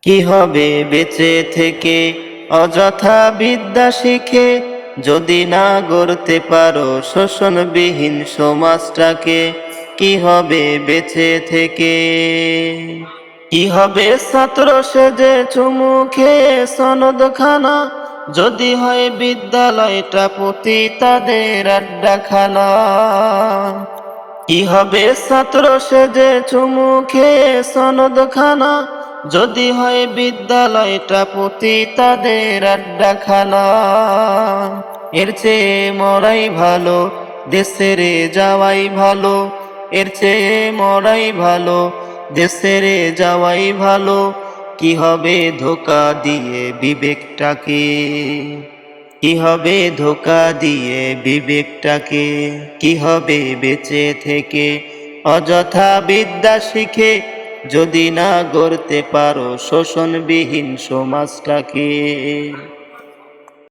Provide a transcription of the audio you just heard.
কি হবে বেঁচে থেকে অযথা বিদ্যা শিখে, যদি না গড়তে পারো শোষণবিহীন সমাজটাকে? কি হবে বেঁচে থেকে? কি হবে ছাত্র সেজে চুমু খেয়ে সনদখানা, যদি হয় বিদ্যালয়টা পতিতাদের আড্ডাখানা? কি হবে ছাত্র সেজে চুমু খেয়ে সনদখানা, যদি হয় বিদ্যালয়টা পতিতাদের আড্ডাখানা? এর চেয়ে মরাই ভালো, দেশের যাওয়াই ভালো। এর চেয়ে মরাই ভালো, দেশের যাওয়াই ভালো। কি হবে ধোঁকা দিয়ে বিবেকটাকে? কি হবে ধোঁকা দিয়ে বিবেকটাকে? কি হবে বেঁচে থেকে অযথা বিদ্যা শিখে, যদি না গড়তে পারো শোষণবিহীন সমাজটাকে?